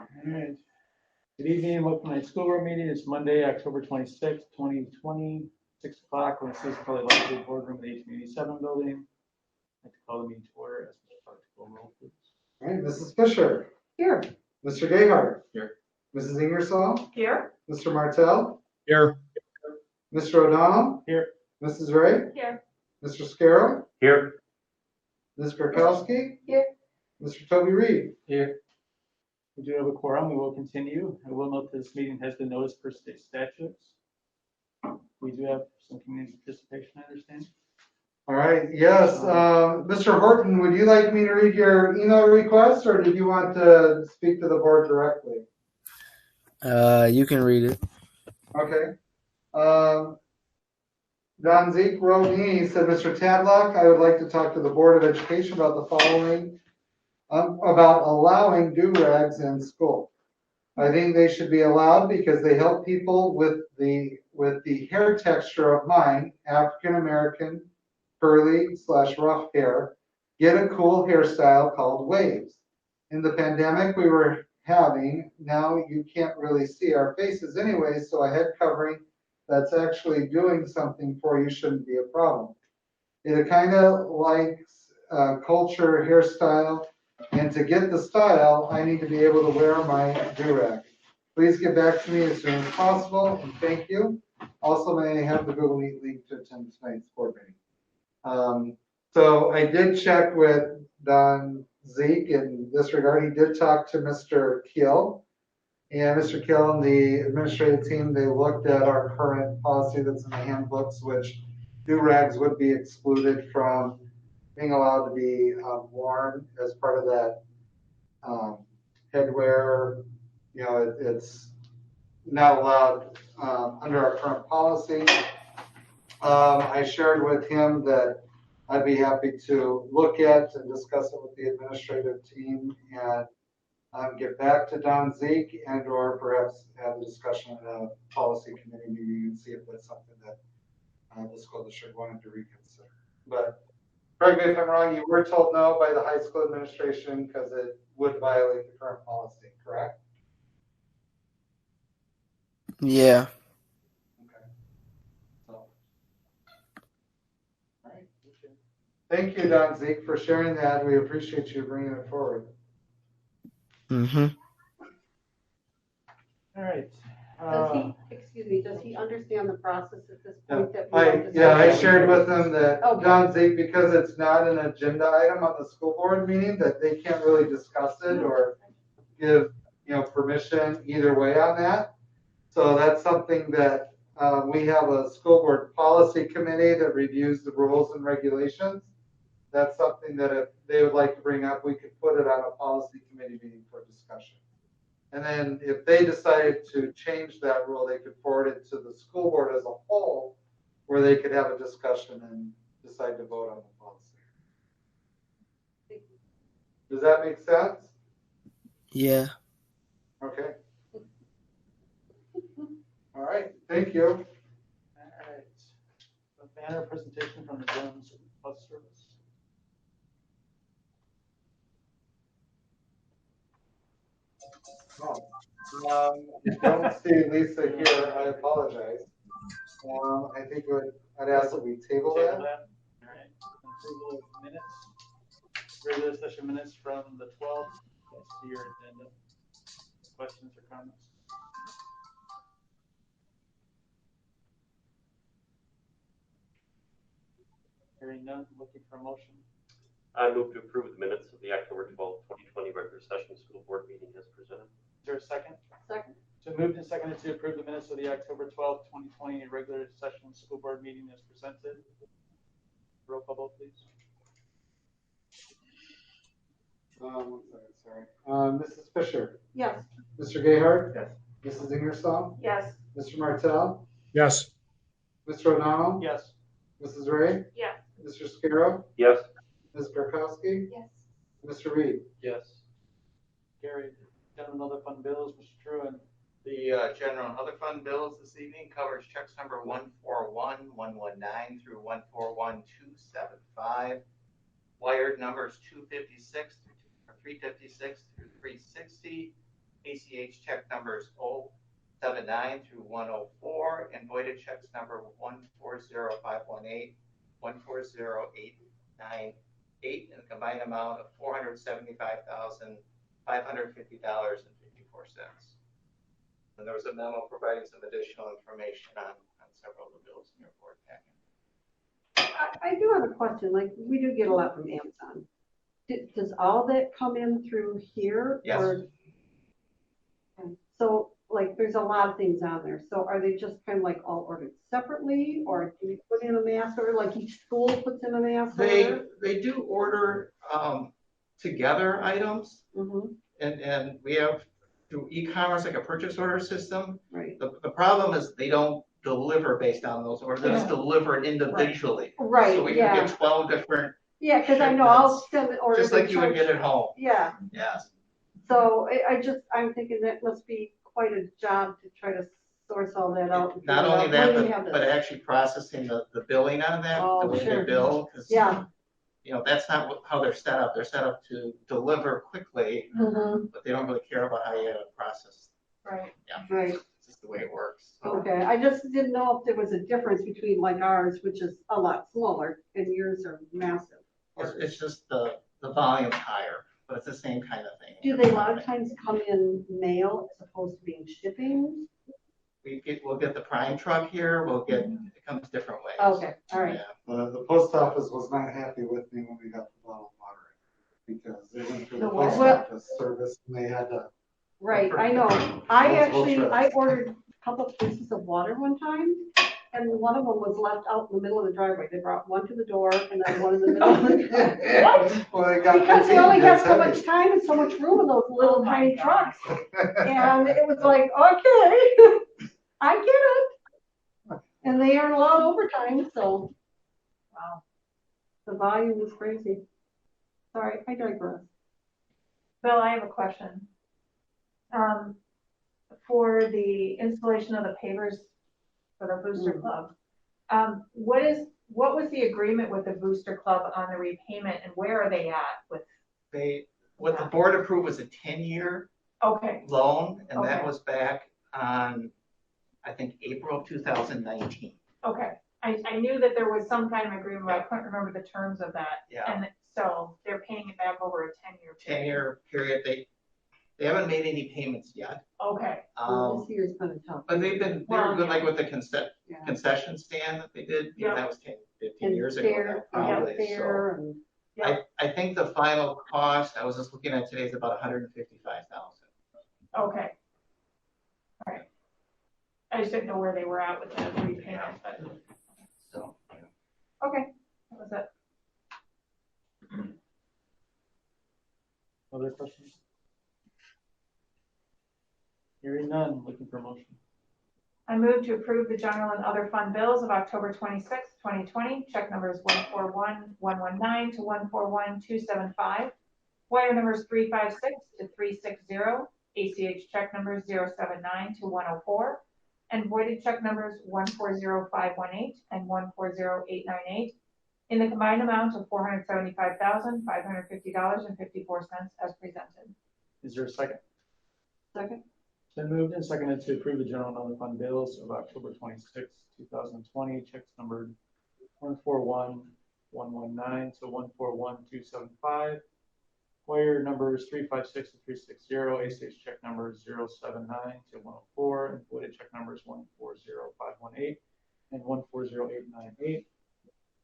All right. Good evening and welcome to my school board meeting. It's Monday, October 26th, 2020, 6 o'clock. We're in the Citizen College Library Boardroom at 1887 building. I'd like to call the meeting to order. Ask Mr. Clark to call roll, please. All right, Mrs. Fisher. Here. Mr. Gayhart. Here. Mrs. Ingersoll. Here. Mr. Martell. Here. Mr. O'Donnell. Here. Mrs. Ray. Here. Mr. Scarrow. Here. Ms. Grakowski. Here. Mr. Toby Reed. Here. We do have a quorum. We will continue. I will note this meeting has been noticed per state statutes. We do have some community participation, I understand. All right, yes. Mr. Horton, would you like me to read your email request or did you want to speak to the board directly? You can read it. Okay. Don Zeke wrote me, he said, Mr. Tadlock, I would like to talk to the Board of Education about the following, about allowing do-rags in school. I think they should be allowed because they help people with the hair texture of mine, African American, curly/rough hair, get a cool hairstyle called waves. In the pandemic we were having, now you can't really see our faces anyway, so a head covering that's actually doing something for you shouldn't be a problem. It kind of likes culture hairstyle, and to get the style, I need to be able to wear my do-rag. Please get back to me as soon as possible, and thank you. Also, may I have the Google Meet link to attend tonight's board meeting? So I did check with Don Zeke in this regard. He did talk to Mr. Keel. And Mr. Keel and the administrative team, they looked at our current policy that's in the handbooks, which do-rags would be excluded from being allowed to be worn as part of that headwear. You know, it's not allowed under our current policy. I shared with him that I'd be happy to look at and discuss it with the administrative team and get back to Don Zeke and or perhaps have a discussion in a policy committee meeting and see if that's something that the school district wanted to reconsider. But correct me if I'm wrong, you were told no by the high school administration because it would violate the current policy, correct? Yeah. Okay. So, all right. Thank you, Don Zeke, for sharing that. We appreciate you bringing it forward. Mm-hmm. All right. Does he understand the process at this point? I shared with them that Okay. Don Zeke, because it's not an agenda item on the school board meeting, that they can't really discuss it or give, permission either way on that. So that's something that we have a school board policy committee that reviews the rules and regulations. That's something that if they would like to bring up, we could put it on a policy committee meeting for discussion. And then if they decided to change that rule, they could forward it to the school board as a whole, where they could have a discussion and decide to vote on the policy. Does that make sense? Yeah. Okay. All right, thank you. All right. A banner presentation from the Jones Bus Service. I don't see Lisa here. I apologize. I think I'd ask that we table that. All right. Approval of minutes. Regular session minutes from the 12th. That's your agenda. Questions or comments? Hearing none, looking for a motion. I move to approve the minutes of the October 12th, 2020 regular session school board meeting as presented. Is there a second? Second. So moved and seconded to approve the minutes of the October 12th, 2020 regular session school board meeting as presented. Roll call vote, please. 1 second, sorry. Mrs. Fisher. Yes. Mr. Gayhart. Yes. Mrs. Ingersoll. Yes. Mr. Martell. Yes. Mr. O'Donnell. Yes. Mrs. Ray. Yes. Mr. Scarrow. Yes. Ms. Grakowski. Yes. Mr. Reed. Yes. Carried. General and other fund bills, Mr. Truen. The general and other fund bills this evening covers checks number 141119 through 141275, wired numbers 256 through 356 through 360, ACH check numbers 079 through 104, and voided checks number 140518, 140898, in a combined amount of $475,550.54. And there was a memo providing some additional information on several of the bills in your board packet. I do have a question, like, we do get a lot from Amazon. Does all that come in through here? Yes. Okay. So, like, there's a lot of things on there, so are they just kind of like all ordered separately, or do we put in a mass order, like each school puts in a mass order? They do order together items, Mm-hmm, and we have through e-commerce, like a purchase order system. right. The problem is they don't deliver based on those orders, they just deliver it individually. Right, So we can yeah. get 12 different, Yeah, because I know I'll send an order. just like you would get at home. Yeah, Yes. so I'm thinking that must be quite a job to try to source all that out. and Not figure only out that, when you have but this. actually processing the billing on that, Oh, the way sure. they bill, because Yeah. that's not how they're set up. They're set up to deliver quickly, Mm-hmm, but they don't really care about how you process. right, Yeah. right. It's just the way it works. Okay, I just didn't know if there was a difference between like ours, which is a lot smaller, and yours are massive. It's just the volume's higher, but it's the same kind of thing. Do they a lot of times come in mail as opposed to being shipping? We'll get the prime truck here, it comes different ways. Okay, all right. Yeah. The post office was not happy with me when we got the bottled water, because they went through the The what? post office service and they had to. Right, I know. I ordered a couple of cases of water one time, and one of them was left out in the middle of the driveway. They brought one to the door and then one in the middle of the driveway. What? Well, they got Because they only have so contained, much time and so much room in those little Oh my tiny God. trucks. it's And it was like, okay, I get it. And they earn a lot of overtime, so Wow. the volume is crazy. Sorry, I digress. Bill, I have a question. For the installation of the pavers for the Booster Club, what was the agreement with the Booster Club on the repayment, and where are they at with? What the board approved was a 10-year Okay, loan, and that Okay. was back on, I think, April of 2019. okay. I knew that there was some kind of agreement, but I couldn't remember the terms of that. Yeah. And so they're paying it back over a 10-year period. 10-year period. They haven't made any payments yet. Okay, This year's been tough. But they were Well, good, yeah. like with the Yeah. concession stand that they did. Yeah. That was 10, 15 And years ago. fair, now, probably. fair, and Yeah. I think the final cost, I was just looking at today, is about $155,000. okay. All right. I just didn't know where they were at with the repayment, but, So, okay, that was it. Other questions? Hearing none, looking for a motion. I move to approve the general and other fund bills of October 26, 2020, check numbers 141119 to 141275, wire numbers 356 to 360, ACH check numbers 079 to 104, and voided check numbers 140518 and 140898 in the combined amount of $475,550.54 as presented. Is there a second? second, It's been moved and seconded to approve the general and other fund bills of October 26, 2020, checks numbered 141119 to 141275, wire numbers 356 to 360, ACH check numbers 079 to 104, and voided check numbers 140518 and 140898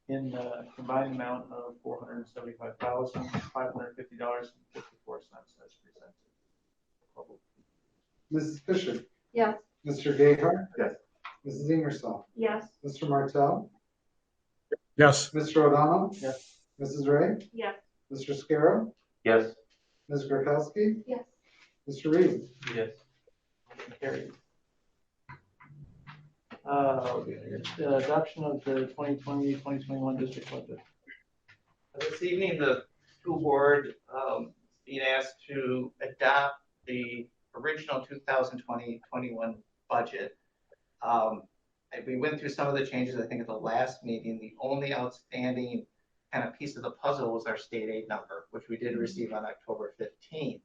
in the combined amount of $475,550.54 as presented. Mrs. Fisher, yes, Mr. Gayheart. Yes. Mrs. Ingersoll, Yes. Mr. Martell, yes, Mr. O'Donnell. Yes. Mrs. Ray, Yes. Mr. Scarrow, Yes. Ms. Grakowski, yes. Mr. Reed. Yes. Motion carried. The adoption of the 2020-2021 district budget. this evening, the school board is being asked to adopt the original 2020-21 budget. We went through some of the changes, I think, at the last meeting. The only outstanding kind of piece of the puzzle was our state aid number, which we did receive on October 15th.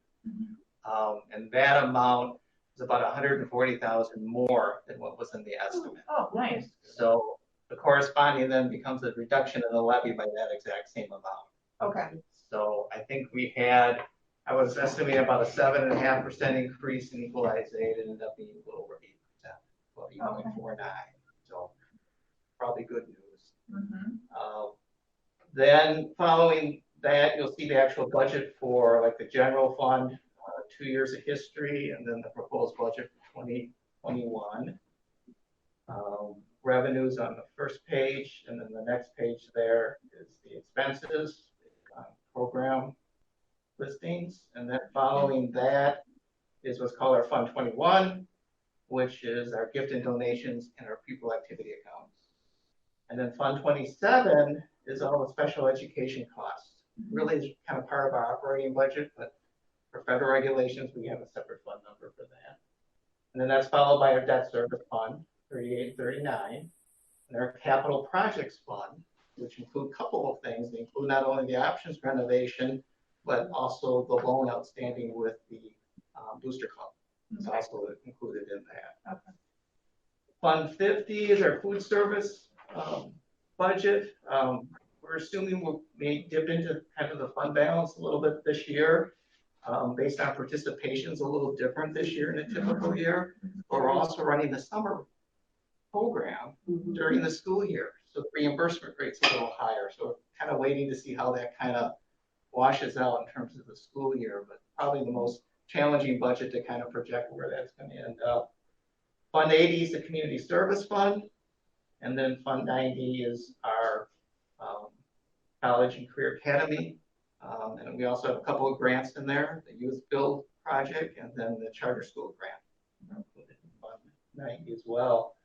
And that amount is about 140,000 more than what was in the estimate. Oh, nice. So the corresponding then becomes a reduction in the levy by that exact same amount. Okay. So I think I was estimating about a 7.5% increase in equalized aid. It ended up being a little over 8%, about 8.49. So probably good news. Mhm. Then following that, you'll see the actual budget for like the general fund, 2 years of history, and then the proposed budget for 2021. Revenues on the first page, and then the next page there is the expenses, program listings, and then following that is what's called our Fund 21, which is our gift and donations and our pupil activity accounts. And then Fund 27 is all the special education costs. Really is kind of part of our operating budget, but for federal regulations, we have a separate fund number for that. And then that's followed by our debt service fund, 3839, and our capital projects fund, which include a couple of things. They include not only the options renovation, but also the loan outstanding with the Booster Club. It's also included in that. Okay. Fund 50 is our food service budget. We're assuming we may dip into kind of the fund balance a little bit this year. Based on participation is a little different this year in a typical year. But we're also running the summer program during the school year. So the reimbursement rate's a little higher. So we're kind of waiting to see how that kind of washes out in terms of the school year, but probably the most challenging budget to kind of project where that's going to end up. Fund 80 is the community service fund. And then Fund 90 is our college and career academy. And we also have a couple of grants in there, the youth build project and then the charter school grant included in Fund 90 as well.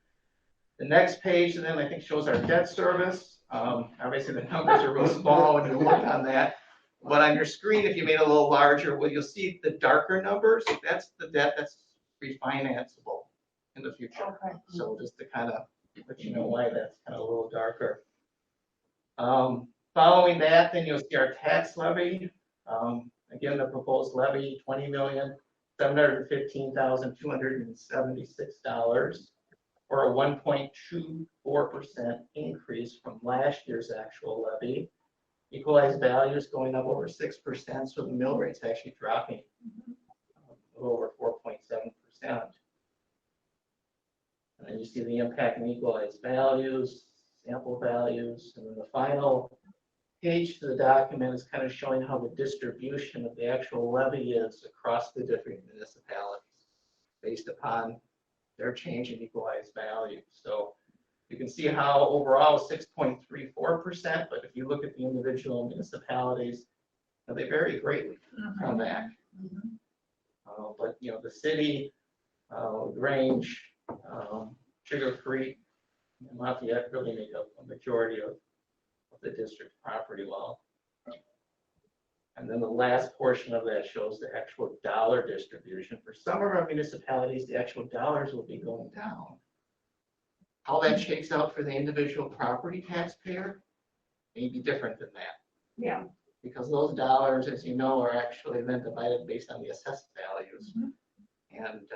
The next page then I think shows our debt service. Obviously the numbers are real small when you work on that. But on your screen, if you made it a little larger, well, you'll see the darker numbers. That's the debt that's refinanceable in the future. Okay. So just to kind of let you know why that's kind of a little darker. Following that, then you'll see our tax levy. Again, the proposed levy, $20,715,276, or a 1.24% increase from last year's actual levy. Equalized value is going up over 6%, so the mill rate's actually dropping over 4.7%. And then you see the impact in equalized values, sample values, and then the final page to the document is kind of showing how the distribution of the actual levy is across the different municipalities based upon their change in equalized value. So you can see how overall 6.34%, but if you look at the individual municipalities, they vary greatly from that. But you know, the city, Grange, Sugar Creek, and Lafayette really make up a majority of the district property law. And then the last portion of that shows the actual dollar distribution. For some of our municipalities, the actual dollars will be going down. How that shakes out for the individual property taxpayer may be different than that. Yeah. Because those dollars, as you know, are actually then divided based on the assessed values. And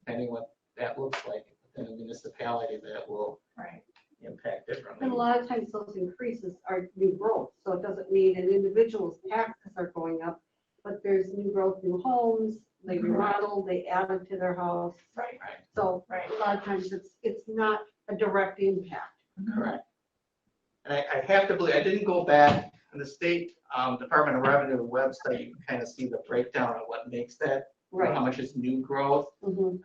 depending what that looks like within a municipality, that will impact differently. And a lot of times those increases are new growth, so it doesn't mean an individual's taxes are going up, but there's new growth, new homes, they remodel, they added to their house. Right. So a lot of times it's not a direct impact. Correct. And I have to believe, I didn't go back on the state Department of Revenue website, you can kind of see the breakdown of what makes that, how much is new growth.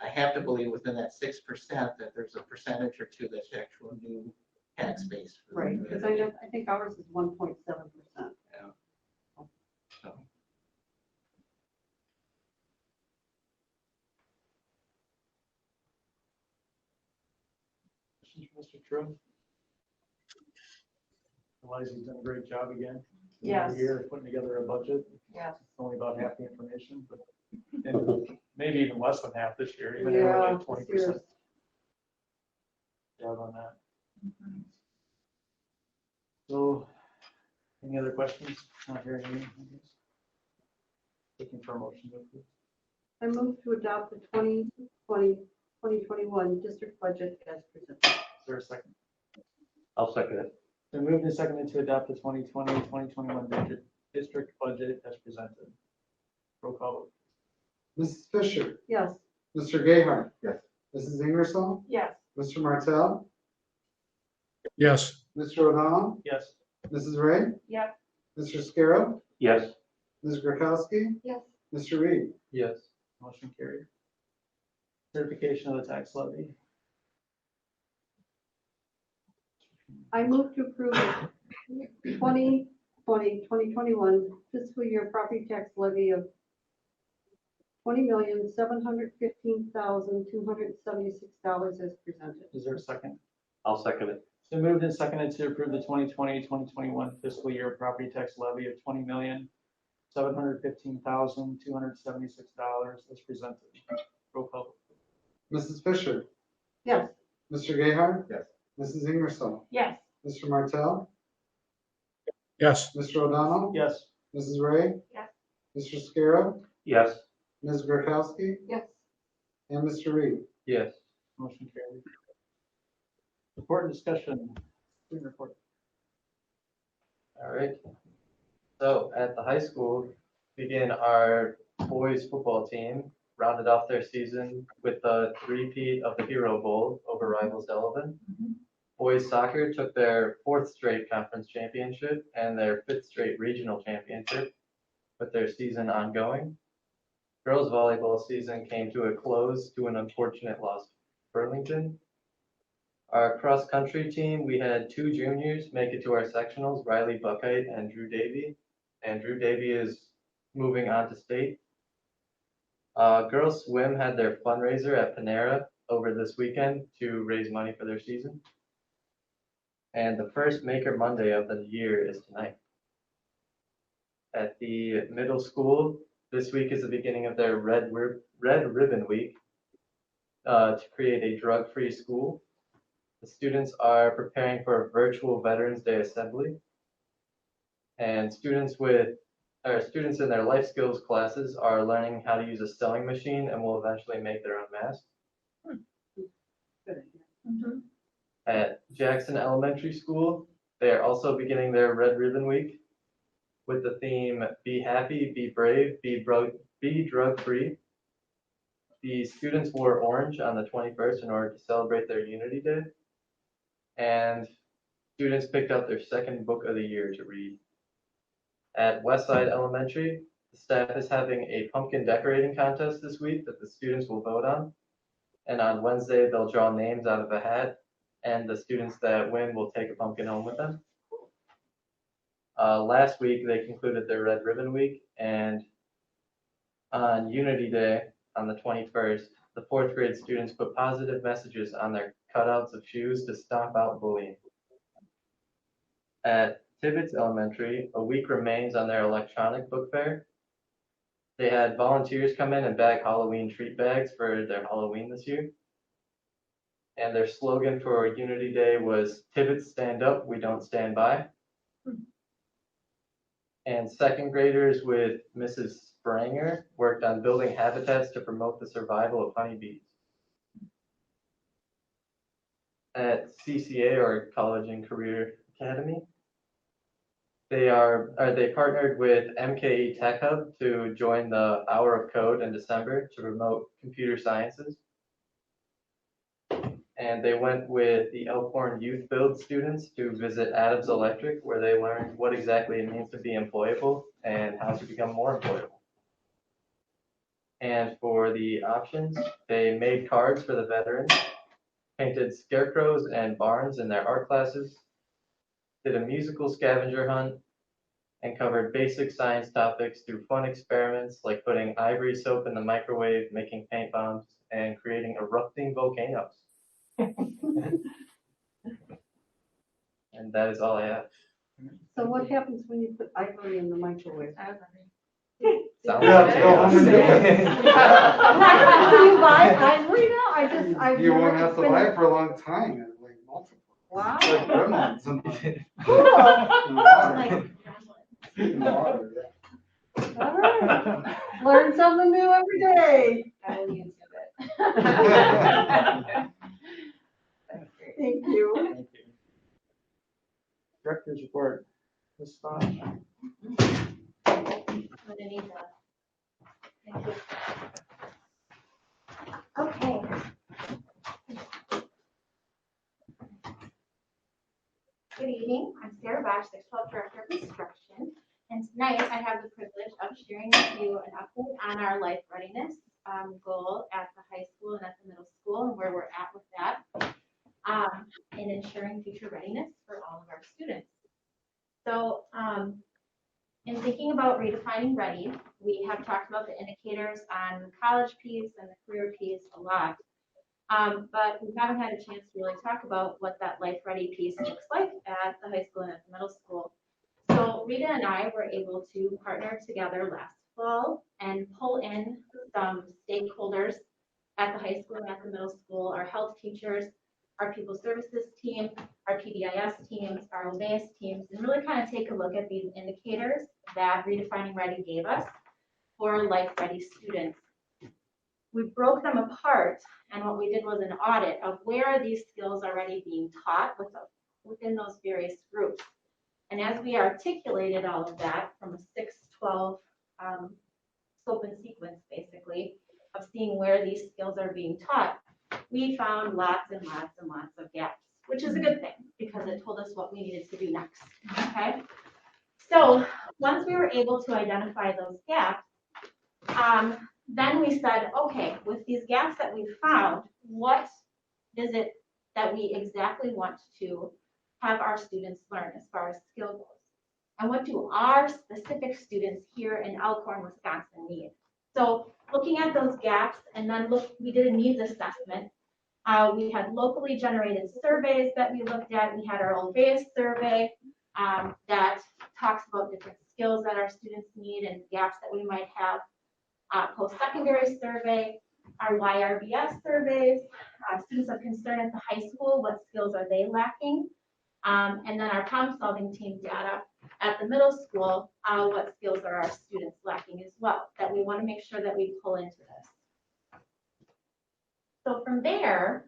I have to believe within that 6% that there's a percentage or two that's actual new tax base. Right, because I think ours is 1.7%. Yeah. So. Mr. Trim? Eliza's done a great job again. Yes. Year putting together a budget. Yes. It's only about half the information, but and maybe even less than half this year, even Yeah, like 20% job on that. So, any other questions? Not hearing any. Looking for a motion to approve. I move to adopt the 2021 district budget as presented. Is there a second? I'll second it. So moved and seconded to adopt the 2020-2021 district budget as presented. Roll call vote. Mrs. Fisher, Yes. Mr. Gayheart. Yes. Mrs. Ingersoll, Yes. Mr. Martell, Yes. Mr. O'Donnell, Yes. Mrs. Ray, Yep. Mr. Scarrow, Yes. Ms. Grakowski, Yes. Mr. Reed. Yes. Motion carried. Certification of the tax levy. I move to approve the 2020-2021 fiscal year property tax levy of $20,715,276 as presented. Is there a second? I'll second it. So moved and seconded to approve the 2020-2021 fiscal year property tax levy of $20,715,276 as presented. Roll call. Mrs. Fisher, Yes. Mr. Gayheart. Yes. Mrs. Ingersoll, Yes. Mr. Martell, Yes. Mr. O'Donnell, Yes. Mrs. Ray, Yes. Mr. Scarrow, Yes. Ms. Grakowski, Yes. and Mr. Reed. Yes. Motion carried. Report and discussion. Student report. All right. So at the high school, begin our boys football team rounded off their season with a three-peat of the Hero Bowl over rivals Delavan. Boys soccer took their fourth straight conference championship and their fifth straight regional championship with their season ongoing. Girls volleyball season came to a close to an unfortunate loss to Burlington. Our cross-country team, we had two juniors make it to our sectionals, Riley Buckheit and Drew Davey. And Drew Davey is moving on to state. Girls swim had their fundraiser at Panera over this weekend to raise money for their season. And the first Maker Monday of the year is tonight. At the middle school, this week is the beginning of their Red Ribbon Week to create a drug-free school. The students are preparing for a virtual Veterans Day assembly. And students in their life skills classes are learning how to use a sewing machine and will eventually make their own mask. Good. At Jackson Elementary School, they are also beginning their Red Ribbon Week with the theme Be Happy, Be Brave, Be Drug-Free. The students wore orange on the 21st in order to celebrate their Unity Day. And students picked up their second book of the year to read. At Westside Elementary, the staff is having a pumpkin decorating contest this week that the students will vote on. And on Wednesday, they'll draw names out of a hat, and the students that win will take a pumpkin home with them. Last week, they concluded their Red Ribbon Week, and on Unity Day, on the 21st, the fourth grade students put positive messages on their cutouts of shoes to stomp out bullying. At Tibbetts Elementary, a week remains on their electronic book fair. They had volunteers come in and bag Halloween treat bags for their Halloween this year. And their slogan for Unity Day was Tibbetts stand up, we don't stand by. And second graders with Mrs. Spranger worked on building habitats to promote the survival of honeybees. At CCA, or College and Career Academy, they partnered with MKE Tech Hub to join the Hour of Code in December to promote computer sciences. And they went with the Elkhorn Youth Build students to visit Adams Electric, where they learned what exactly it means to be employable and how to become more employable. And for the options, they made cards for the veterans, painted scarecrows and barns in their art classes, did a musical scavenger hunt, and covered basic science topics through fun experiments like putting ivory soap in the microwave, making paint bombs, and creating erupting volcanoes. And that is all I have. So what happens when you put ivory in the microwave? Sounds Yeah, like go home and do it. Do you buy ivory now? I've You never won't have to been- buy it for a long time, and like multiple. Wow. It's like gremlins and- Cool. In water, yeah. All right. Learn something new every day. I will YouTube it. Thank you. Thank you. Director's report. Ms. Fox. I'm gonna need that. Thank you. Okay. Good evening, I'm Sarah Bosch, 612 Director of Instruction, and tonight I have the privilege of sharing with you an update on our life readiness goal at the high school and at the middle school and where we're at with that in ensuring future readiness for all of our students. So in thinking about redefining ready, we have talked about the indicators on the college piece and the career piece a lot. But we haven't had a chance to really talk about what that life ready piece looks like at the high school and at the middle school. So Rita and I were able to partner together last fall and pull in some stakeholders at the high school and at the middle school, our health teachers, our people services team, our PBIS teams, our OBAS teams, and really kind of take a look at these indicators that Redefining Ready gave us for life ready students. We broke them apart, and what we did was an audit of where are these skills already being taught within those various groups. And as we articulated all of that from a 6-12 scope and sequence, basically, of seeing where these skills are being taught, we found lots and lots and lots of gaps, which is a good thing because it told us what we needed to do next, okay? So once we were able to identify those gaps, then we said, okay, with these gaps that we found, what is it that we exactly want to have our students learn as far as skill goes? And what do our specific students here in Elkhorn, Wisconsin need? So looking at those gaps, and then we did a needs assessment. We had locally generated surveys that we looked at. We had our own base survey that talks about different skills that our students need and gaps that we might have. Post-secondary survey, our YRBS surveys, students of concern at the high school, what skills are they lacking? And then our problem-solving team data at the middle school, what skills are our students lacking as well, that we want to make sure that we pull into this. So from there,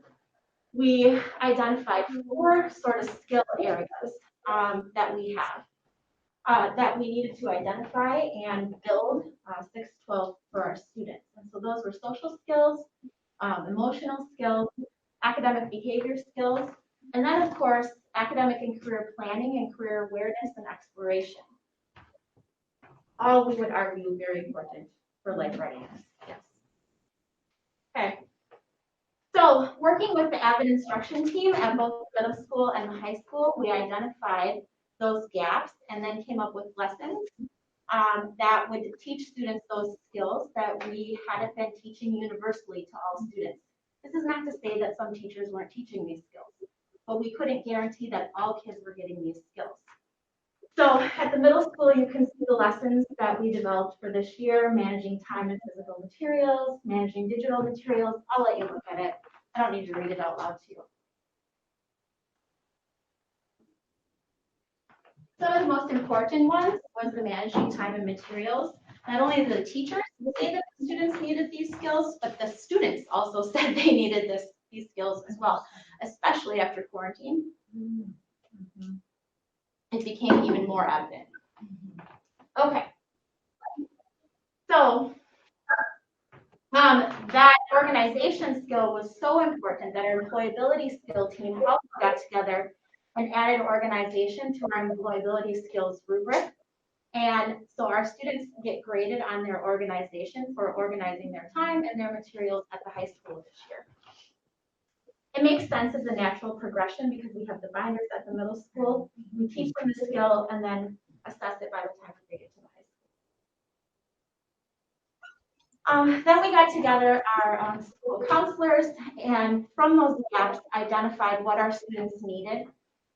we identified 4 sort of skill areas that we have. That we needed to identify and build 6-12 for our students. And so those were social skills, emotional skills, academic behavior skills, and then of course, academic and career planning and career awareness and exploration. All we would argue very important for life readiness, yes. Okay. So working with the Avid instruction team at both the middle school and the high school, we identified those gaps and then came up with lessons that would teach students those skills that we hadn't been teaching universally to all students. This is not to say that some teachers weren't teaching these skills, but we couldn't guarantee that all kids were getting these skills. So at the middle school, you can see the lessons that we developed for this year: managing time and physical materials, managing digital materials. I'll let you look at it. I don't need to read it out loud to you. Some of the most important ones was the managing time and materials. Not only the teachers say that the students needed these skills, but the students also said they needed these skills as well, especially after quarantine. Mm-hmm. It became even more evident. Okay. So that organization skill was so important that our employability skill team also got together and added organization to our employability skills rubric. And so our students get graded on their organization for organizing their time and their materials at the high school this year. It makes sense as a natural progression because we have the binders at the middle school. We teach them the skill and then assess it by the time they get to the high school. Then we got together our school counselors, and from those gaps identified what our students needed,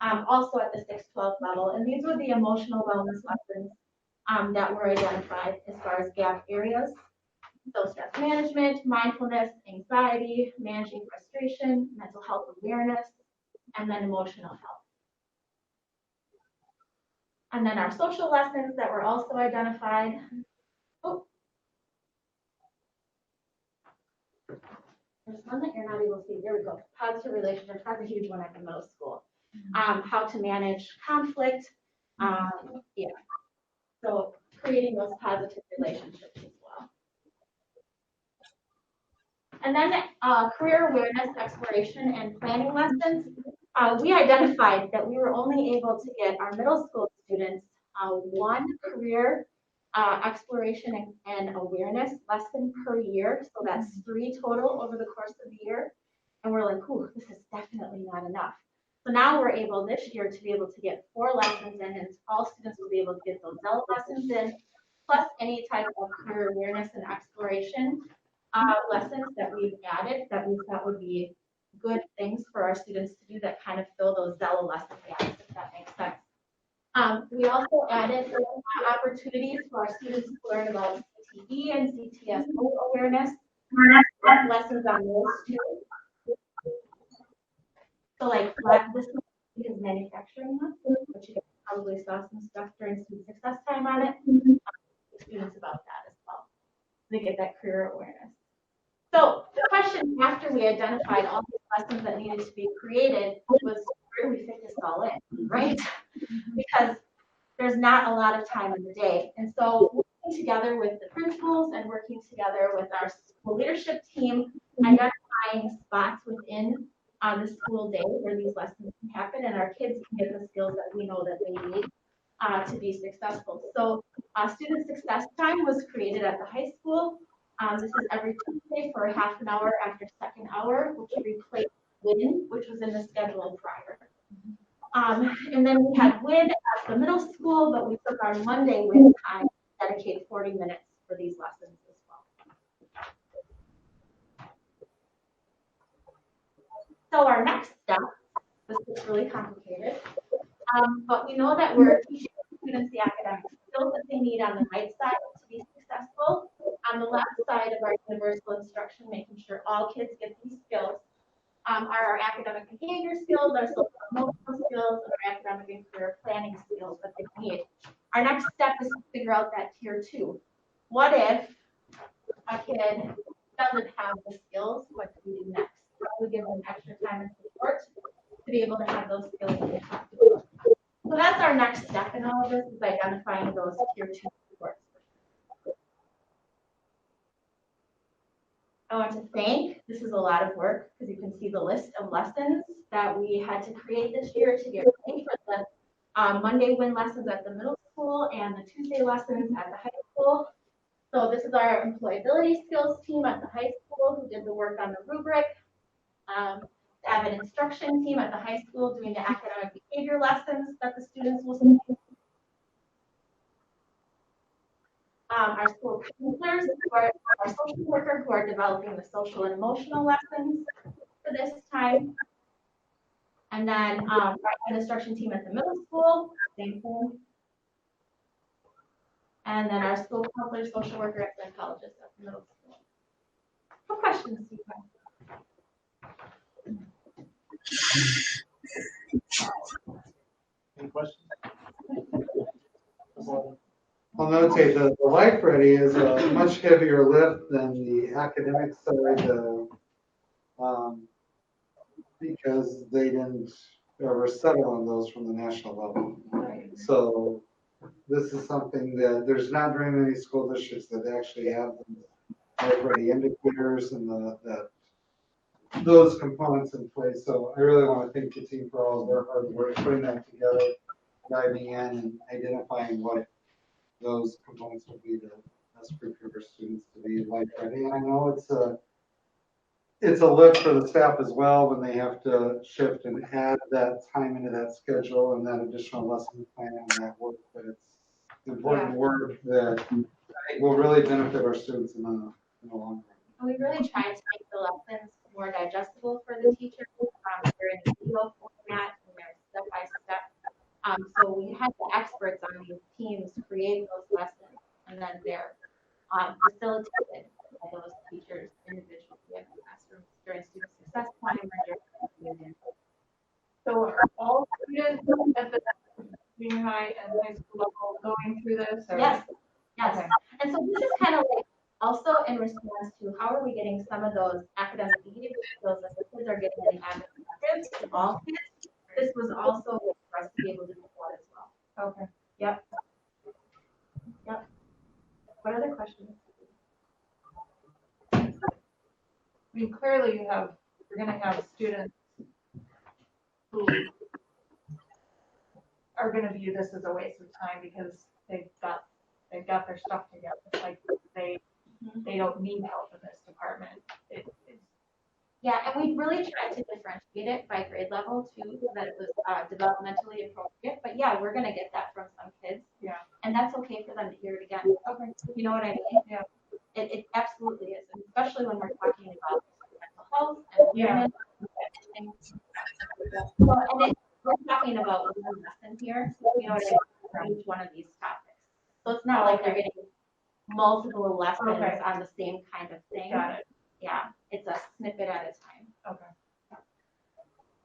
also at the 6-12 level. And these were the emotional wellness lessons that were identified as far as gap areas. So stress management, mindfulness, anxiety, managing frustration, mental health awareness, and then emotional health. And then our social lessons that were also identified there's one that you're not able to see. There we go. Positive relationships. That's a huge one at the middle school. How to manage conflict. Yeah. So creating those positive relationships as well. And then career awareness, exploration, and planning lessons. We identified that we were only able to get our middle school students one career exploration and awareness lesson per year. So that's 3 total over the course of the year. And we're like, ooh, this is definitely not enough. So now we're able this year to be able to get 4 lessons in, and all students will be able to get those Zella lessons in, plus any type of career awareness and exploration lessons that we've added that we thought would be good things for our students to do that kind of fill those Zella lesson gaps, if that makes sense. We also added opportunities for our students to learn about CTE and CTSO awareness, lessons on those too. So like this is manufacturing month, which you guys probably saw some stuff during student success time on it. Students about that as well. They get that career awareness. So the question after we identified all these lessons that needed to be created was, where do we fit this all in, right? Because there's not a lot of time in the day. And so working together with the principals and working together with our school leadership team, identifying spots within the school day where these lessons can happen and our kids can get the skills that we know that they need to be successful. So student success time was created at the high school. This is every Tuesday for half an hour after second hour, which replaced WIN, which was in the schedule prior. And then we had WIN at the middle school, but we took our Monday WIN time and dedicated 40 minutes for these lessons as well. So our next step, this is really complicated, but we know that we're teaching students the academic skills that they need on the right side to be successful. On the left side of our universal instruction, making sure all kids get these skills are our academic behavior skills, our social emotional skills, and our academic and career planning skills that they need. Our next step is to figure out that tier 2. What if a kid doesn't have the skills? What do we do next? We give them extra time and support to be able to have those skills. So that's our next step in all of this, is identifying those tier 2 supports. I want to thank, this is a lot of work because you can see the list of lessons that we had to create this year to get ready for the Monday WIN lessons at the middle school and the Tuesday lessons at the high school. So this is our employability skills team at the high school who did the work on the rubric. The Avid instruction team at the high school doing the academic behavior lessons that the students will see. Our school counselors, who are our social worker, who are developing the social and emotional lessons for this time. And then our instruction team at the middle school, same thing. And then our school counselor, social worker, and psychologist at the middle school. What questions do you have? Any questions? I'll notate that the Life Ready is a much heavier lift than the academic side, because they didn't ever settle on those from the national level. So this is something that there's not very many school districts that actually have the Life Ready indicators and those components in place. So I really want to thank the team for all of their hard work putting that together, diving in and identifying what those components would be to best prepare our students to be Life Ready. And I know it's a lift for the staff as well when they have to shift and add that time into that schedule and that additional lesson plan and that work. But it's important work that will really benefit our students in the long run. We really tried to make the lessons more digestible for the teachers. They're in video format and they're step by step. So we had the experts on these teams create those lessons, and then they're facilitated by those teachers individually in the classroom during student success time or during. So are all students at the junior high and high school level going through this? Or? Yes, yes. Okay. And so this is kind of like also in response to to how are we getting some of those academic behavior skills that the kids are getting in the academic to all kids. This was also a way for us to be able to do that as well. Okay. Yep. What other questions? I mean, clearly you're gonna have students who are gonna view this as a waste of time because they've got their stuff together. Like they don't need help in this department. Yeah, and we really tried to differentiate it by grade level too, so that it was developmentally appropriate. But yeah, we're gonna get that from some kids. Yeah. And that's okay for them to hear it again. Okay. You know what I mean? Yeah. It absolutely is, and especially when we're talking about mental health and awareness. And we're talking about one lesson here, so you know what I mean, for each one of these topics. So it's not like they're getting multiple lessons on the same kind of thing. Got it. Yeah, it's a snippet at a time. Okay.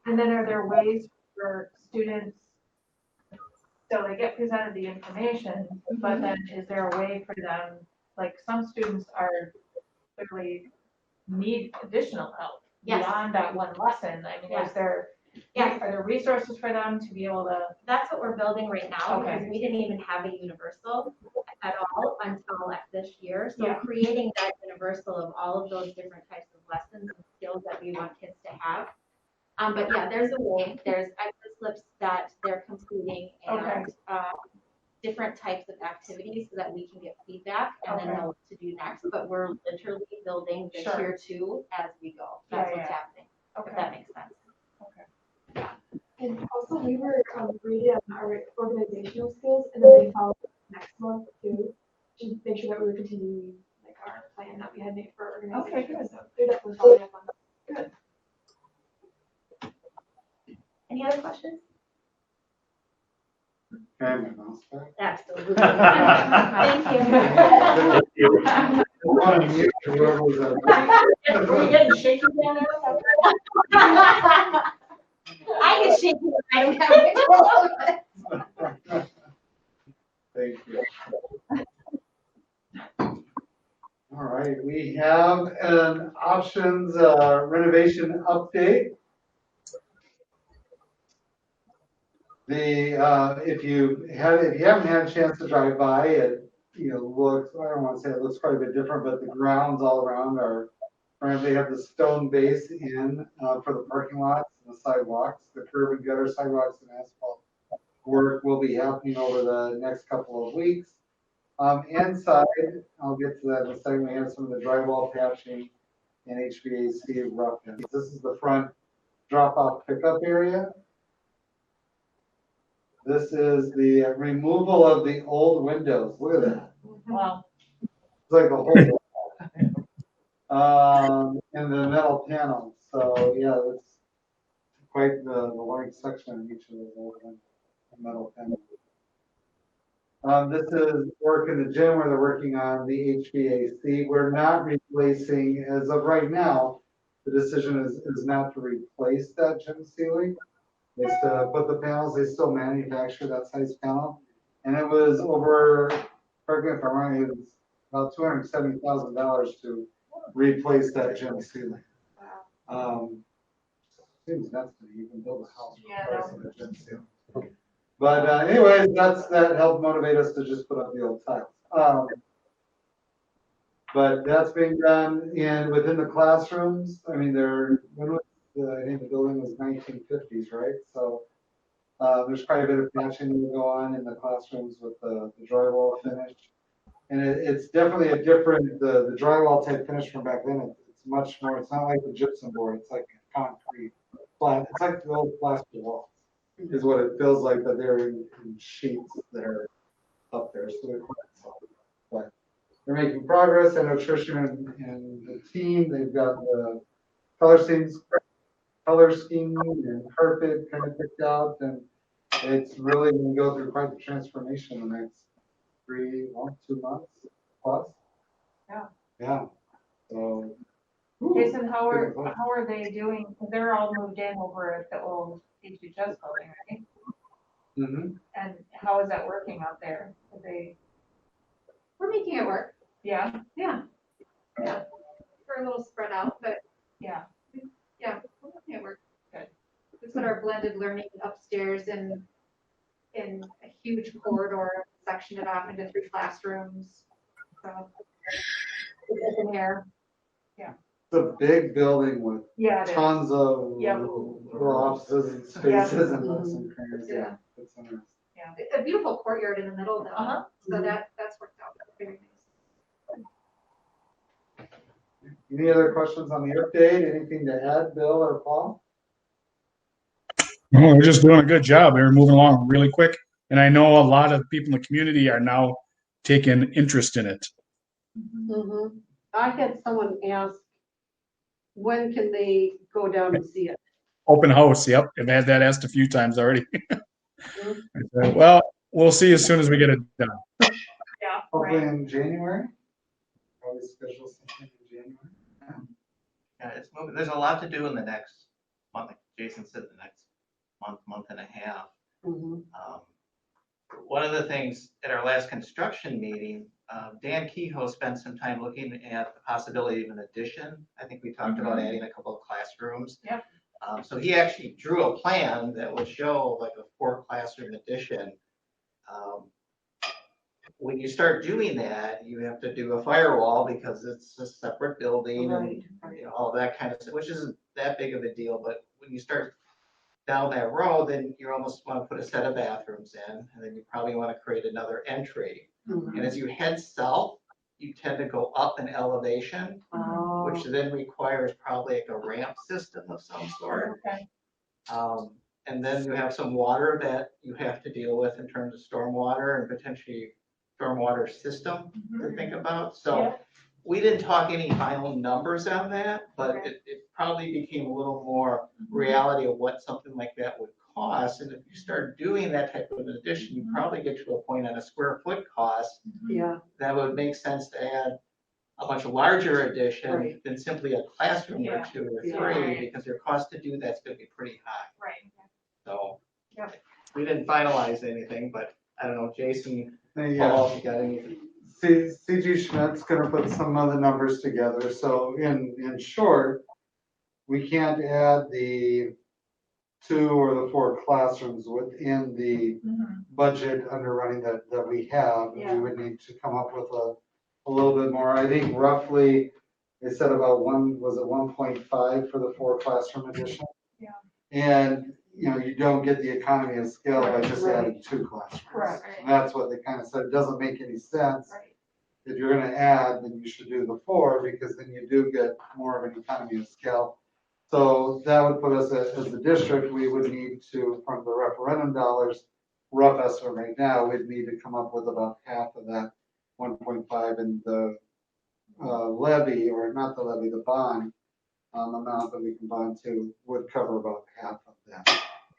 And then are there ways for students, so they get presented the information, but then is there a way for them, like some students clearly need additional help beyond that one lesson? I mean, are there resources for them to be able to? That's what we're building right now, Okay. because we didn't even have a universal at all until this year. So creating that universal of all of those different types of lessons and skills that we want kids to have. But yeah, there's a way, there's exit slips that they're completing and different types of activities so that we can get feedback and then know what to do next. But we're literally building the tier 2 as we go. That's what's happening. If that makes sense. And also, we were graded on our organizational skills, and then they followed next month too, to make sure that we were continuing like our plan that we had made for our organization. Okay, good. So they're definitely following up on that. Good. Any other questions? Can I mouse back? Absolutely. Thank you. I want to mute whoever was at- Were you getting shaky down there? I get shaky when I don't have control of it. Thank you. All right, we have an options renovation update. If you haven't had a chance to drive by, it looks, I don't want to say it looks quite a bit different, but the grounds all around are, they have the stone base in for the parking lots and the sidewalks. The curb and gutter sidewalks and asphalt work will be happening over the next couple of weeks. Inside, I'll get to that in a second. We have some of the drywall patching and HVAC roughness. This is the front drop-off pickup area. This is the removal of the old windows. Look at that. Wow. It's like a whole and the metal panels. So yeah, it's quite the large section of each of those old metal panels. This is work in the gym where they're working on the HVAC. We're not replacing, as of right now, the decision is not to replace that gym ceiling. It's to put the panels, they still manufacture that size panel. And it was over, correct me if I'm wrong, it was about $270,000 to replace that gym ceiling. Seems nuts to even build a house replacing a gym ceiling. But anyways, that helped motivate us to just put up the old tiles. But that's being done within the classrooms. I mean, I think the building was 1950s, right? So there's quite a bit of patching to go on in the classrooms with the drywall finish. And it's definitely a different, the drywall type finish from back then. It's much more, it's not like the gypsum board, it's like concrete. It's like the old plaster walls is what it feels like, but they're in sheets that are up there. So they're quite solid. But they're making progress. I know Trisha and the team, they've got the color scheme and carpet kind of picked out, and it's really going to go through quite the transformation in the next 2 months plus. Yeah. So. Jason, how are they doing? Because they're all moved in over at the old HHS building, right? Mm-hmm. And how is that working out there? We're making it work. Yeah. Yeah. a little spread out, but Yeah. yeah, we're good. We put our blended learning upstairs in a huge corridor, sectioned it off into 3 classrooms. So it's open air. It's a big building with Yeah, it is. tons of Yep. little offices and spaces and nooks and crannies. Yeah, it's interesting. A beautiful courtyard in the middle though. Uh-huh. So that's worked out very nice. Any other questions on the update? Anything to add, Bill or Paul? Well, we're just doing a good job. We're moving along really quick. And I know a lot of people in the community are now taking interest in it. Mhm. I had someone ask, when can they go down and see it? Open house, yep. I've had that asked a few times already. I said, well, we'll see as soon as we get it done. Yeah, Hopefully right. in January. Probably schedule something in January. Yeah, it's moving. There's a lot to do in the next month, like Jason said, the next month and a half. Mhm. One of the things at our last construction meeting, Dan Kehoe spent some time looking at the possibility of an addition. I think we talked about adding a couple of classrooms. Yep. So he actually drew a plan that would show like a 4 classroom addition. When you start doing that, you have to do a firewall because it's a separate building and you know, all that kind of stuff, which isn't that big of a deal. But when you start down that road, then you almost want to put a set of bathrooms in, and then you probably want to create another entry. Mhm. And as you head south, you tend to go up in elevation, Oh. which then requires probably like a ramp system of some sort. Okay. And then you have some water that you have to deal with in terms of stormwater and potentially stormwater system to think about. So Yeah. we didn't talk any final numbers on that, but it probably became a little more reality of what something like that would cost. And if you start doing that type of an addition, you probably get to a point on a square foot cost Yeah. that would make sense to add a much larger addition Right. than simply a classroom or Yeah. 2 or Yeah. 3, because your cost to do that's going to be pretty high. Right. So Yep. we didn't finalize anything, but I don't know, Jason, Yeah. Paul, you got anything? CG Schmidt's gonna put some of the numbers together. So in short, we can't add the 2 or the 4 classrooms within the Mhm. budget underrunning that we have. Yeah. We would need to come up with a little bit more. I think roughly, they said about 1.5 for the 4 classroom addition? Yeah. And, you know, you don't get the economy of scale by just Right. adding 2 classrooms. Correct. And that's what they kind of said. It doesn't make any sense. Right. If you're gonna add, then you should do the 4, because then you do get more of an economy of scale. So that would put us as a district, we would need to, from the referendum dollars, rough estimate right now, we'd need to come up with about half of that 1.5 in the levy, or not the levy, the bond amount that we can bond to would cover about half of that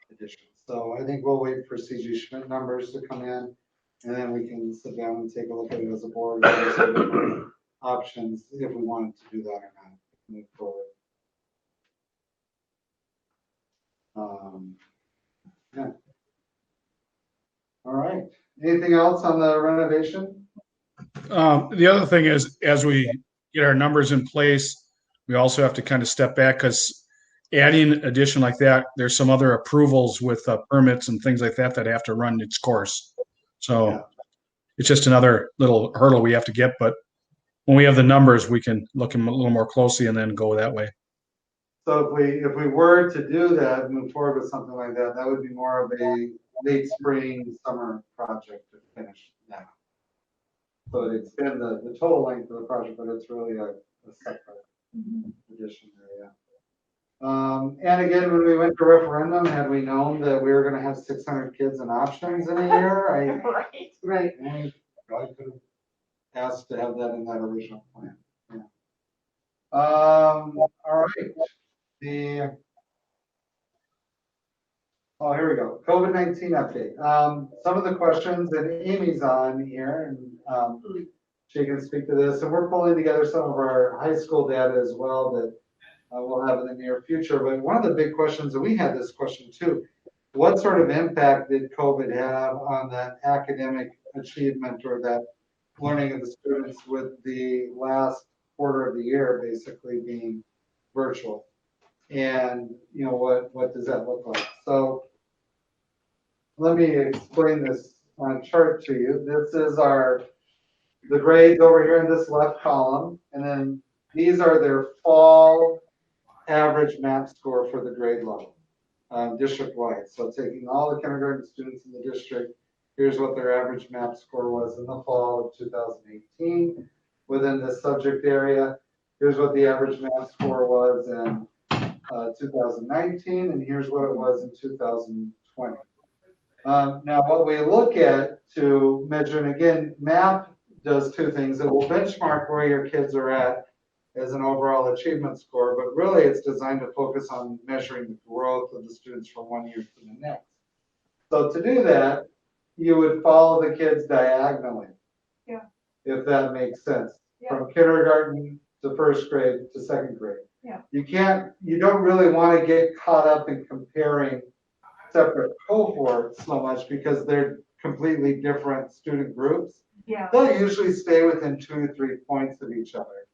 addition. So I think we'll wait for CG Schmidt numbers to come in, and then we can sit down and take a look at it as a board, and some different options if we wanted to do that or not, move forward. Yeah. All right. Anything else on the renovation? The other thing is, as we get our numbers in place, we also have to kind of step back, because adding addition like that, there's some other approvals with permits and things like that have to run its course. So it's just another little hurdle we have to get. But when we have the numbers, we can look them a little more closely and then go that way. So if we were to do that, move forward with something like that, that would be more of a late spring, summer project to finish now. So it extend the total length of the project, but it's really a separate addition there, yeah. And again, when we went to referendum, had we known that we were gonna have 600 kids and options in a year, Right. I probably could have asked to have that in that original plan. Yeah. All right. Here we go. COVID-19 update. Some of the questions, and Amy's on here, and she can speak to this. And we're pulling together some of our high school data as well that we'll have in the near future. But one of the big questions, and we had this question too, what sort of impact did COVID have on that academic achievement or that learning of the students with the last quarter of the year basically being virtual. And, you know, what does that look like? So let me explain this on chart to you. This is the grades over here in this left column, and then these are their fall average MAP score for the grade level, district-wide. So taking all the kindergarten students in the district, here's what their average MAP score was in the fall of 2018 within this subject area. Here's what the average MAP score was in 2019, and here's what it was in 2020. Now, what we look at to measure, and again, MAP does two things. It will benchmark where your kids are at as an overall achievement score, but really it's designed to focus on measuring the growth of the students from one year to the next. So to do that, you would follow the kids diagonally. Yeah. If that makes sense. Yeah. From kindergarten to first grade to second grade. Yeah. You don't really want to get caught up in comparing separate cohorts so much because they're completely different student groups. Yeah. They'll usually stay within 2 to 3 points of each other.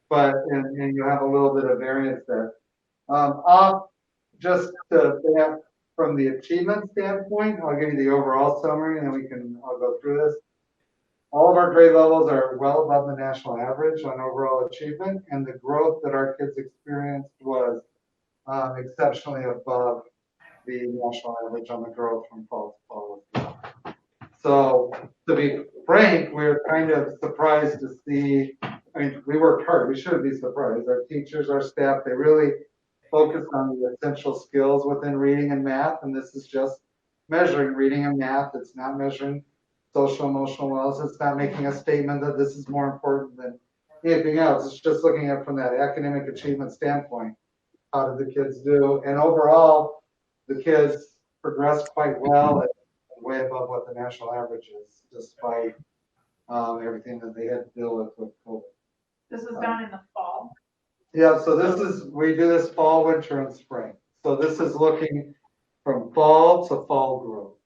But you have a little bit of variance there. Just from the achievement standpoint, I'll give you the overall summary and then I'll go through this. All of our grade levels are well above the national average on overall achievement, and the growth that our kids experienced was exceptionally above the national average on the growth from fall to fall. So to be frank, we're kind of surprised to see, I mean, we worked hard, we shouldn't be surprised. Our teachers, our staff, they really focus on the essential skills within reading and math, and this is just measuring reading and math. It's not measuring social emotional wellness. It's not making a statement that this is more important than anything else. It's just looking at from that academic achievement standpoint. How did the kids do? And overall, the kids progressed quite well, and way above what the national average is, despite everything that they had to deal with COVID. This was done in the fall. Yeah, so we do this fall, winter, and spring. So this is looking from fall to fall growth.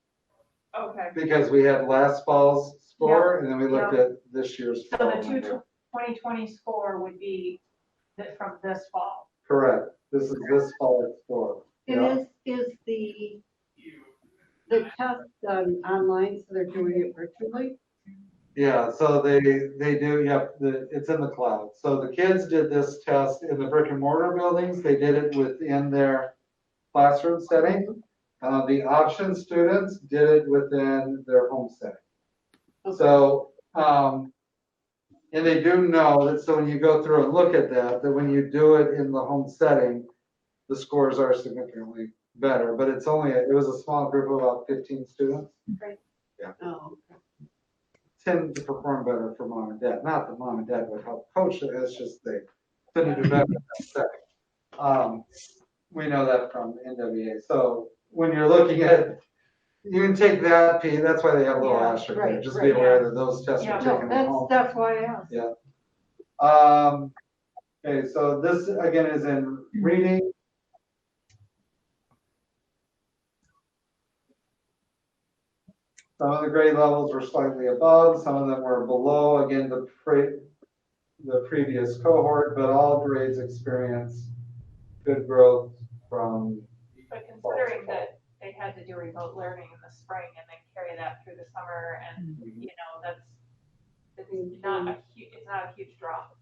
Okay. Because we had last fall's score, and then we looked at this year's So fall. the 2020 score would be from this fall. Correct. This is this fall's score. And is the test done online, so they're doing it virtually? Yeah, so they do, it's in the cloud. So the kids did this test in the brick and mortar buildings. They did it within their classroom setting. The option students did it within their home setting. Okay. So, and they do know that, so when you go through and look at that when you do it in the home setting, the scores are significantly better, but it was a small group of about 15 students. Right. Yeah. Oh, okay. Tend to perform better for mom and dad. Not that mom and dad would help coach it, it's just they tend to do better in that setting. We know that from NWA. So when you're looking at, you can take that P, that's why they have a little asterisk there. Just be aware that those tests are taken at home. That's why I asked. Yeah. Okay, so this again is in reading. Some of the grade levels were slightly above, some of them were below, again, the previous cohort, but all grades experienced good growth from. But considering that they had to do remote learning in the spring and then carry that through the summer, and it's not a huge drop.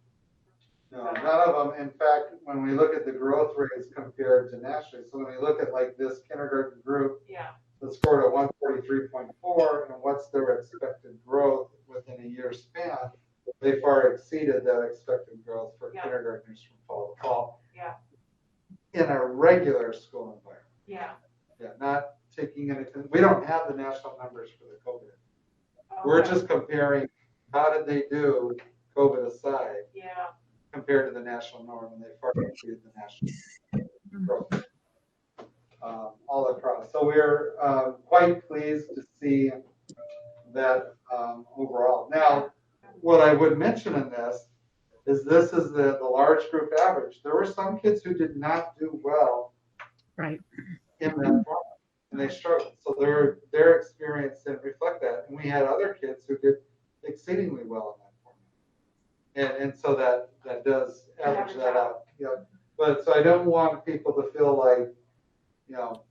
No, none of them. In fact, when we look at the growth rates compared to nationally, so when we look at like this kindergarten group, that scored a 143.4, and what's their expected growth within a year span, they far exceeded that expected growth for kindergartners from fall to fall. Yeah. In a regular school environment. Yeah. Yeah, not taking anything. We don't have the national numbers for the COVID. Okay. We're just comparing how did they do, COVID aside, compared to the national norm, and they far exceeded the national growth. All across. So we're quite pleased to see that overall. Now, what I would mention in this is the large group average. There were some kids who did not do well in that format, and they struggled. So their experience didn't reflect that. And we had other kids who did exceedingly well in that And so that does average that out. Yep. But so I don't want people to feel like, you know,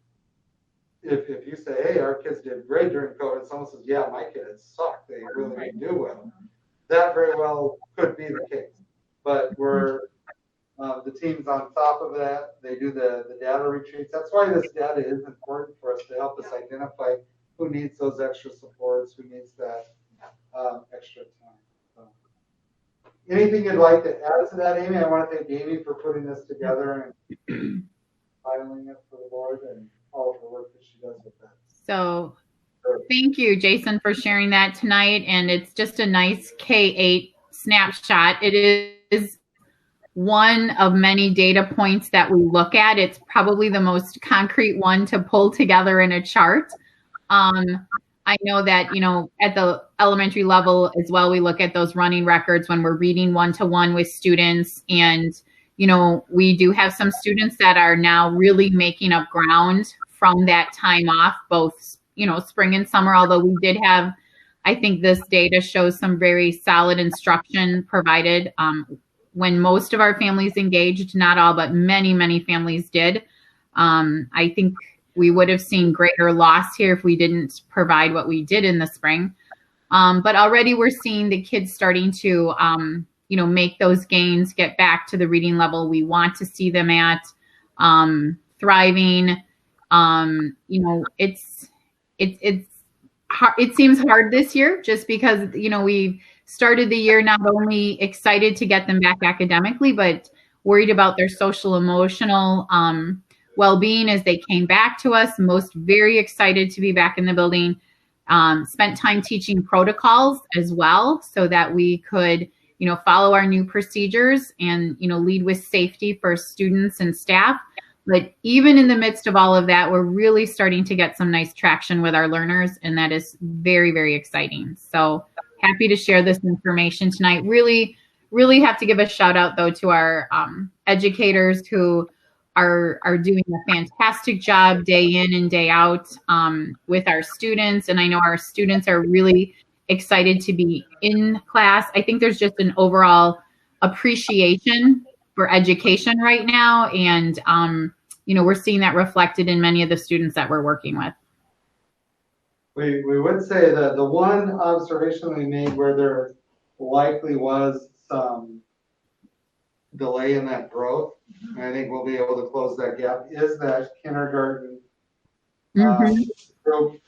if you say, hey, our kids did great during COVID, someone says, yeah, my kids sucked. They really didn't do well. That very well could be the case. But the team's on top of that. They do the data retreats. That's why this data is important for us to help us identify who needs those extra supports, who needs that extra time. So, anything you'd like to add to that, Amy? I want to thank Amy for putting this together and filing it for the board and all of the work that she does with that. So thank you, Jason, for sharing that tonight. And it's just a nice K-8 snapshot. It is one of many data points that we look at. It's probably the most concrete one to pull together in a chart. I know that, you know, at the elementary level as well, we look at those running records when we're reading one-to-one with students. And, you know, we do have some students that are now really making up ground from that time off, both, you know, spring and summer, although we did have, I think this data shows some very solid instruction provided when most of our families engaged, not all, but many, many families did. I think we would have seen greater loss here if we didn't provide what we did in the spring. But already we're seeing the kids starting to, you know, make those gains, get back to the reading level we want to see them at, thriving. You know, it's hard. It seems hard this year just because, you know, we've started the year not only excited to get them back academically, but worried about their social, emotional well-being as they came back to us. Most very excited to be back in the building. Spent time teaching protocols as well so that we could, you know, follow our new procedures and, you know, lead with safety for students and staff. But even in the midst of all of that, we're really starting to get some nice traction with our learners, and that is very, very exciting. So happy to share this information tonight. Really, really have to give a shout out though to our educators who are doing a fantastic job day in and day out with our students. And I know our students are really excited to be in class. I think there's just an overall appreciation for education right now. And, you know, we're seeing that reflected in many of the students that we're working with. We would say that the one observation we made where there likely was some delay in that growth, and I think we'll be able to close that gap, is that kindergarten group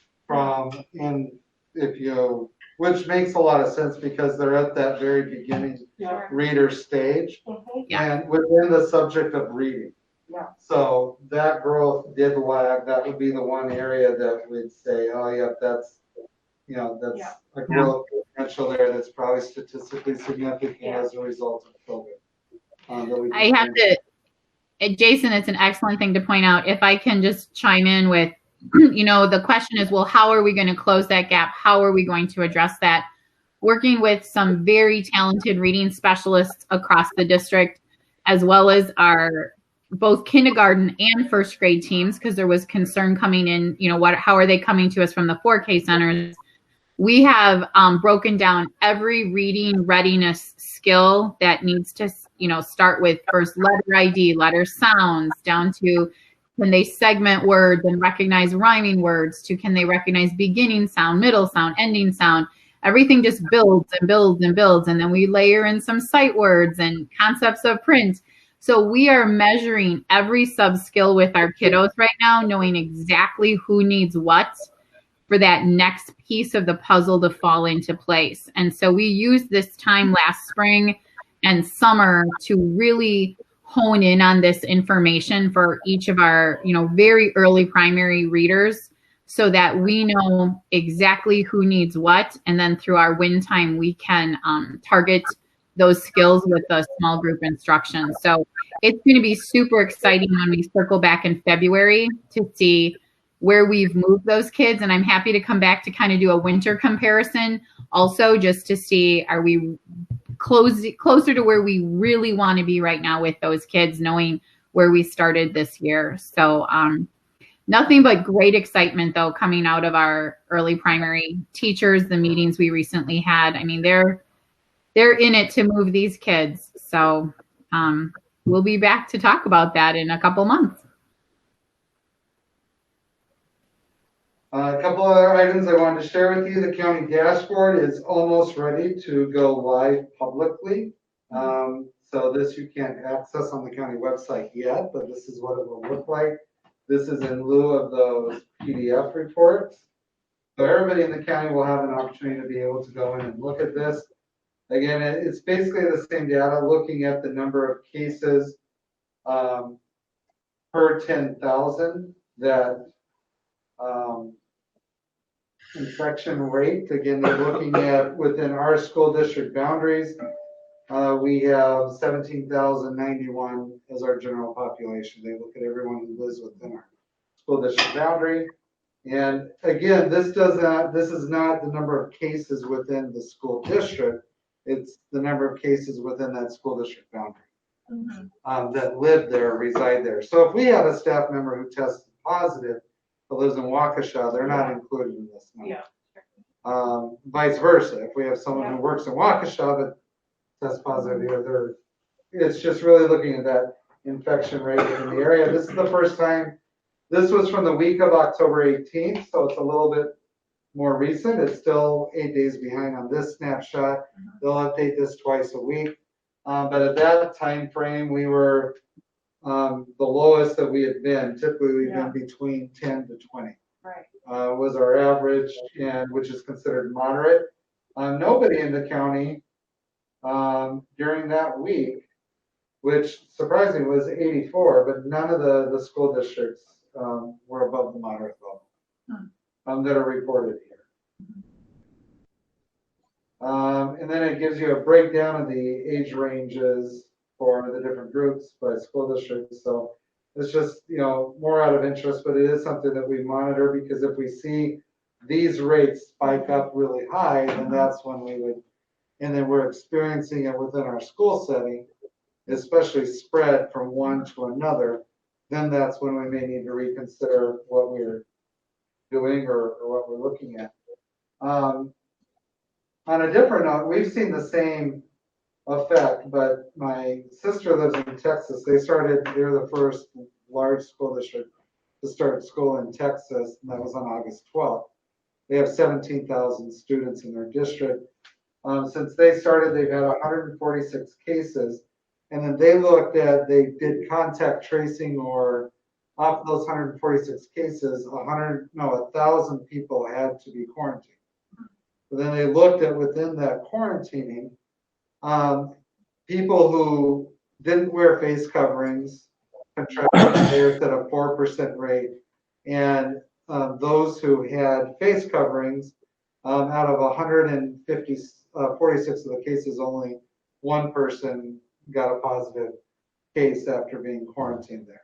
which makes a lot of sense because they're at that very beginning reader stage and within the subject of reading. So that growth did lag. That would be the one area that we'd say, oh yeah, that's, you know, that's a growth potential there that's probably statistically significant as a result of COVID. I have to, Jason, it's an excellent thing to point out. If I can just chime in with, you know, the question is, well, how are we going to close that gap? How are we going to address that? Working with some very talented reading specialists across the district, as well as our both kindergarten and first grade teams, because there was concern coming in, you know, how are they coming to us from the 4K centers? We have broken down every reading readiness skill that needs to, you know, start with first letter ID, letter sounds, down to can they segment words and recognize rhyming words, to can they recognize beginning sound, middle sound, ending sound. Everything just builds and builds and builds. And then we layer in some sight words and concepts of print. So we are measuring every sub-skill with our kiddos right now, knowing exactly who needs what for that next piece of the puzzle to fall into place. And so we used this time last spring and summer to really hone in on this information for each of our, you know, very early primary readers so that we know exactly who needs what. And then through our win time, we can target those skills with the small group instruction. So it's going to be super exciting when we circle back in February to see where we've moved those kids. And I'm happy to come back to kind of do a winter comparison also, just to see, are we closer to where we really want to be right now with those kids, knowing where we started this year. So nothing but great excitement though, coming out of our early primary teachers, the meetings we recently had. I mean, they're in it to move these kids. So we'll be back to talk about that in a couple months. A couple other items I wanted to share with you. The county dashboard is almost ready to go live publicly. So this you can't access on the county website yet, but this is what it will look like. This is in lieu of those PDF reports. So everybody in the county will have an opportunity to be able to go in and look at this. Again, it's basically the same data, looking at the number of cases per 10,000 that infection rate. Again, they're looking at within our school district boundaries. We have 17,091 as our general population. They look at everyone who lives within our school district boundary. And again, this is not the number of cases within the school district. It's the number of cases within that school district boundary that live there, reside there. So if we have a staff member who tests positive that lives in Waukesha, they're not included in this number. Yeah. Vice versa, if we have someone who works in Waukesha but tests positive here, it's just really looking at that infection rate in the area. This is the first time. This was from the week of October 18th, so it's a little bit more recent. It's still 8 days behind on this snapshot. They'll update this twice a week. But at that time frame, we were the lowest that we had been. Typically, we've been between 10 to 20. Right. Was our average, and which is considered moderate. Nobody in the county during that week, which surprisingly was 84, but none of the school districts were above the moderate level that are reported here. And then it gives you a breakdown of the age ranges for the different groups by school districts. So it's just, more out of interest, but it is something that we monitor, because if we see these rates spike up really high, then that's when we would, and then we're experiencing it within our school setting, especially spread from one to another, then that's when we may need to reconsider what we're doing or what we're looking at. On a different note, we've seen the same effect, but my sister lives in Texas. They're the first large school district to start school in Texas, and that was on August 12th. They have 17,000 students in their district. Since they started, they've had 146 cases, and then they did contact tracing, or off those 146 cases, 1,000 people had to be quarantined. But then they looked at within that quarantining, people who didn't wear face coverings contracted the virus at a 4% rate, and those who had face coverings, out of 146 of the cases, only one person got a positive case after being quarantined there.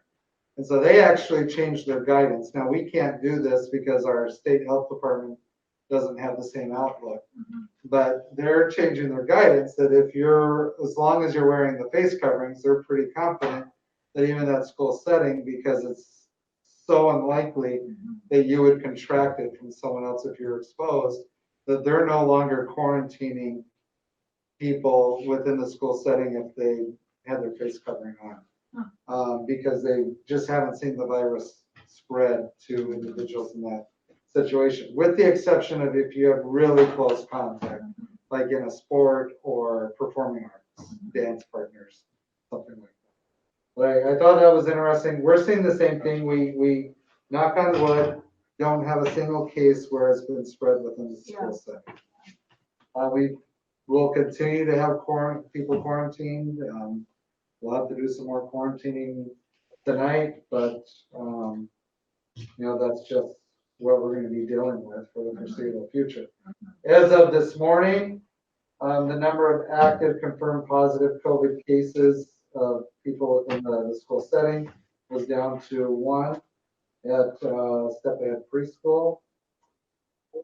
And so they actually changed their guidance. Now, we can't do this because our state health department doesn't have the same outlook, but they're changing their guidance that as long as you're wearing the face coverings, they're pretty confident that even that school setting, because it's so unlikely that you would contract it from someone else if you're exposed, that they're no longer quarantining people within the school setting if they had their face covering on, because they just haven't seen the virus spread to individuals in that situation, with the exception of if you have really close contact, like in a sport or performing arts, dance partners, something like that. But I thought that was interesting. We're seeing the same thing. We knock on wood, don't have a single case where it's been spread within the school setting. We will continue to have people quarantined. We'll have to do some more quarantining tonight, but that's just what we're going to be dealing with for the foreseeable future. As of this morning, the number of active confirmed positive COVID cases of people in the school setting was down to 1 at Step Ahead Preschool.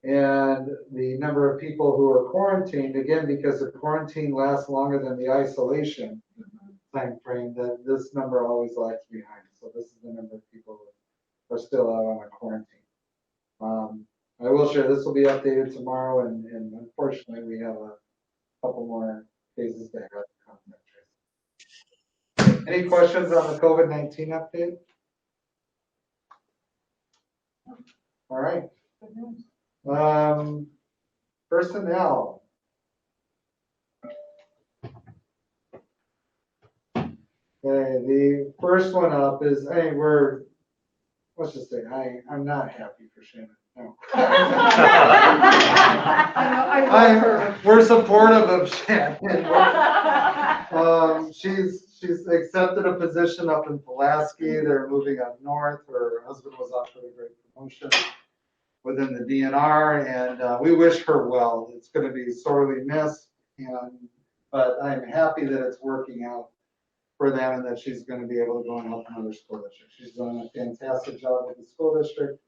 And the number of people who are quarantined, again, because the quarantine lasts longer than the isolation time frame, that this number always lags behind. So this is the number of people who are still out on a quarantine. I will share, this will be updated tomorrow, and unfortunately we have a couple more cases that have contact tracing. Any questions on the COVID-19 update? All right. Personnel. Okay, the first one up is, hey, let's just say, I'm not happy for Shannon. No. We're supportive of Shannon. She's accepted a position up in Pulaski. They're moving up north. Her husband was offered a great promotion within the DNR, and we wish her well. It's going to be sorely missed, but I'm happy that it's working out for them and that she's going to be able to go and help another school district. She's done a fantastic job with the school district,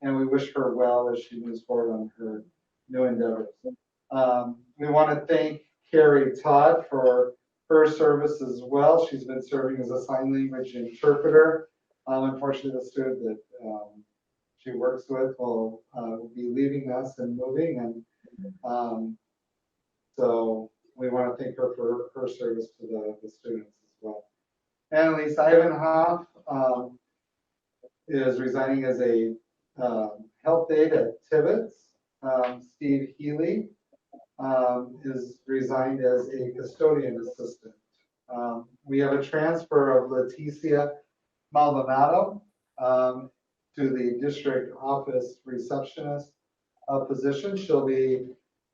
and we wish her well as she moves forward on her new endeavors. We want to thank Carrie Todd for her service as well. She's been serving as a sign language interpreter. Unfortunately, the student that she works with will be leaving us and moving, and so we want to thank her for her service to the students as well. Annalise Ivanhoff is resigning as a health aide at Tibbetts. Steve Healy is resigned as a custodian assistant. We have a transfer of Leticia Maldonado to the district office receptionist position. She'll be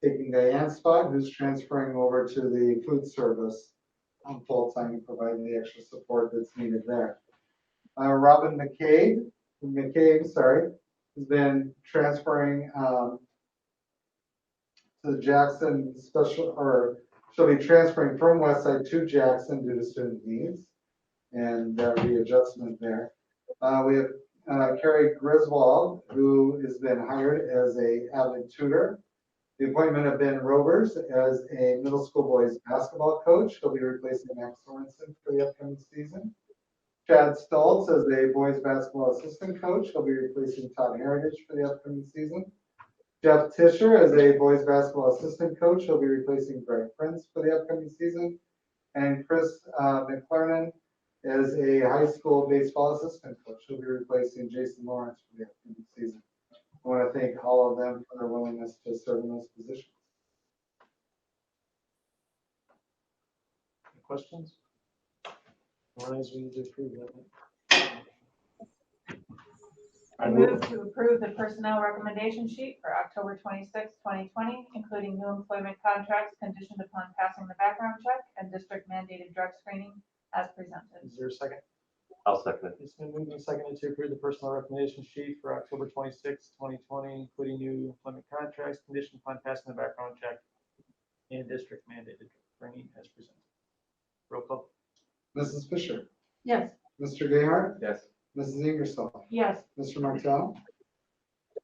taking Diane's spot, who's transferring over to the food service full-time, providing the extra support that's needed there. Robin McCabe, has been transferring to the Jackson she'll be transferring from Westside to Jackson due to student needs and readjustment there. We have Carrie Griswold, who has been hired as a avid tutor. The appointment of Ben Rovers as a middle school boys basketball coach. He'll be replacing Max Sorensen for the upcoming season. Chad Stoltz as a boys basketball assistant coach. He'll be replacing Todd Heritage for the upcoming season. Jeff Tischer as a boys basketball assistant coach. He'll be replacing Greg Prince for the upcoming season. And Chris McClernon as a high school baseball assistant coach. He'll be replacing Jason Lawrence for the upcoming season. I want to thank all of them for their willingness to serve in those positions. Any questions? Otherwise, we need to approve that. I move to approve the personnel recommendation sheet for October 26, 2020, including new employment contracts conditioned upon passing the background check and district mandated drug screening as presented. Is there a second? I'll second it. It's been moved and seconded to approve the personnel recommendation sheet for October 26, 2020, including new employment contracts conditioned upon passing the background check and district mandated training as presented. Roll call. Mrs. Fisher, Yes. Mr. Gayheart, Yes. Mrs. Ingersoll, Yes. Mr. Martell,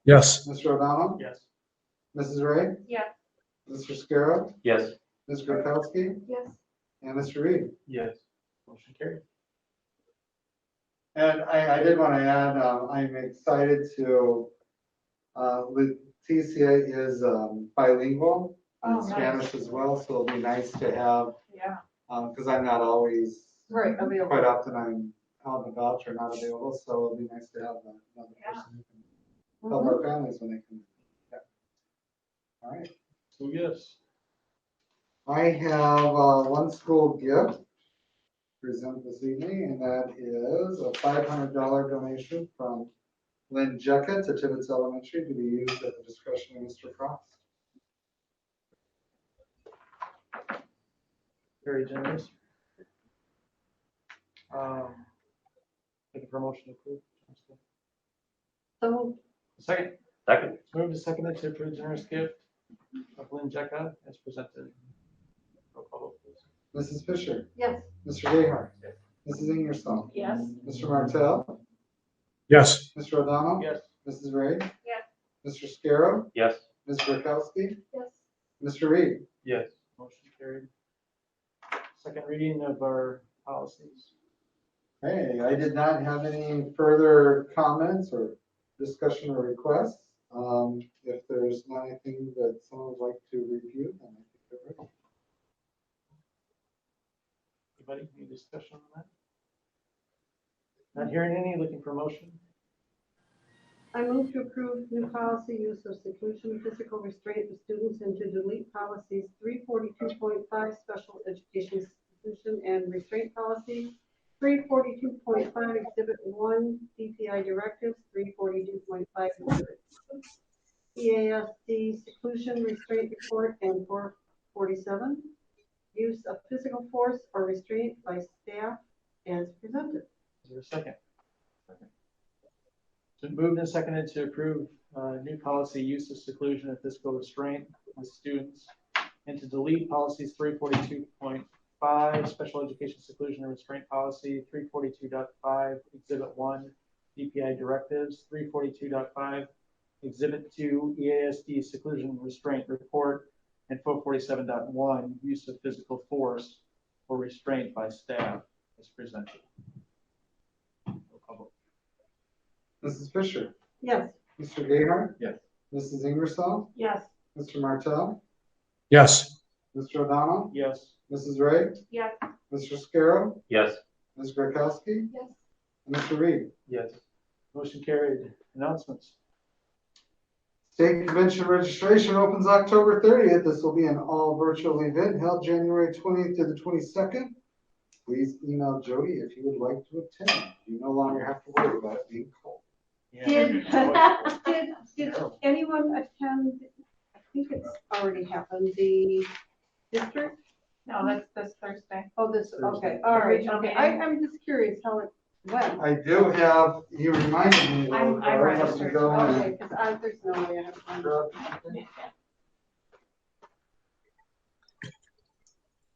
Yes. Mr. O'Donnell, Yes. Mrs. Ray, Yes. Mr. Scarrow, Yes. Ms. Grakowski, Yes. and Mr. Reed. Yes. Motion carried. And I did want to add, I'm excited to, Leticia is bilingual in Oh, nice. Spanish as well, so it'll be nice to have, Yeah. because I'm not always, Right, available. quite often I'm out and about or not available, so it'll be nice to have another Yeah. person who can help our families when they come. Yeah. All right. So yes. I have one school gift to present this evening, and that is a $500 donation from Lynn Jecka to Tibbetts Elementary to be used at the discretion of Mr. Frost. Very generous. Looking for a motion to approve. So Second. Second. It's moved and seconded to approve generous gift of Lynn Jecka as presented. Roll call vote, please. Mrs. Fisher, yes. Mr. Gayheart, Mrs. Ingersoll, Yes. Mr. Martell, Yes. Mr. O'Donnell, Yes. Mrs. Ray, Yes. Mr. Scarrow, Yes. Ms. Grakowski, Yes. Mr. Reed. Yes. Motion carried. Second reading of our policies. Hey, I did not have any further comments or discussion or requests. If there's not anything that someone would like to review, then I think they're ready. Anybody, any discussion on that? Not hearing any, looking for motion? I move to approve new policy use of seclusion, physical restraint of students, and to delete policies 342.5 special education seclusion and restraint policy, 342.5 exhibit 1 DPI directives, 342.5 exhibit 2 EASD seclusion restraint report, and 447 use of physical force or restraint by staff as presented. Is there a second? It's been moved and seconded to approve new policy use of seclusion and physical restraint with students, and to delete policies 342.5 special education seclusion and restraint policy, 342.5 exhibit 1 DPI directives, 342.5 exhibit 2 EASD seclusion and restraint report, and 447.1 use of physical force or restraint by staff as presented. Mrs. Fisher, Yes. Mr. Gayheart, Yes. Mrs. Ingersoll, Yes. Mr. Martell, Yes. Mr. O'Donnell, Yes. Mrs. Ray, Yes. Mr. Scarrow, Yes. Ms. Grakowski, Yes. and Mr. Reed. Yes. Motion carried. Announcements. State convention registration opens October 30th. This will be an all virtual event held January 20th to the 22nd. Please email Jody if you would like to attend. You no longer have to worry about it being cold. Did anyone attend, I think it's already happened, the district? No, that's this Thursday. Oh, this, Thursday. okay, all right, Regional okay. meeting. I'm just curious how it went. I do have, you reminded me. I'm though, I have to registered. go in. Okay, because there's no way I have to find it.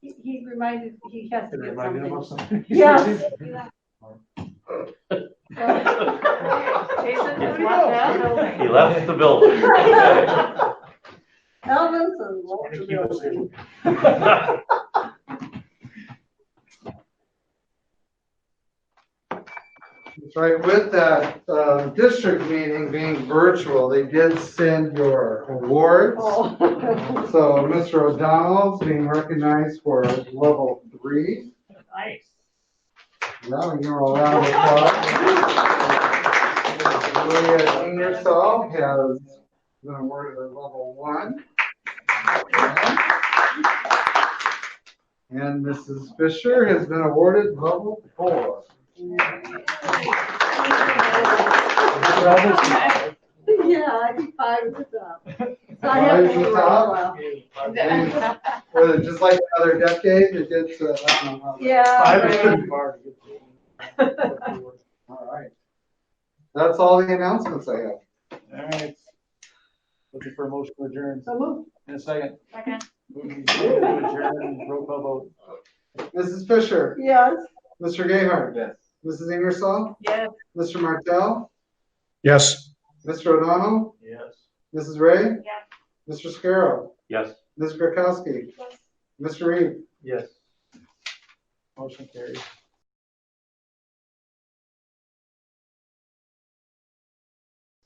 He reminded, he has to Did it get remind you of something. something? Yes. Jason has left that building. He left the building. Elvin's and Walter building. That's right. With that district meeting being virtual, they did send your awards. Oh. So Mr. O'Donnell's being recognized for level 3. Nice. Yeah, we give her a round of applause. Julia Ingersoll has been awarded a level 1. And Mrs. Fisher has been awarded level 4. Yeah, I think 5 is the top. So I 5 have to is the go top? around. Was it just like another decade? It gets, I don't know. Yeah. 5 is pretty far to get to. All right. That's all the announcements I have. All right. Looking for a motion to adjourn. So move. In a second. Second. Moving to adjourn. Roll call vote. Mrs. Fisher, Yes. Mr. Gayheart, Yes. Mrs. Ingersoll, Yes. Mr. Martell, Yes. Mr. O'Donnell, Yes. Mrs. Ray, Yes. Mr. Scarrow, Yes. Ms. Grakowski, Yes. Mr. Reed. Yes. Motion carries.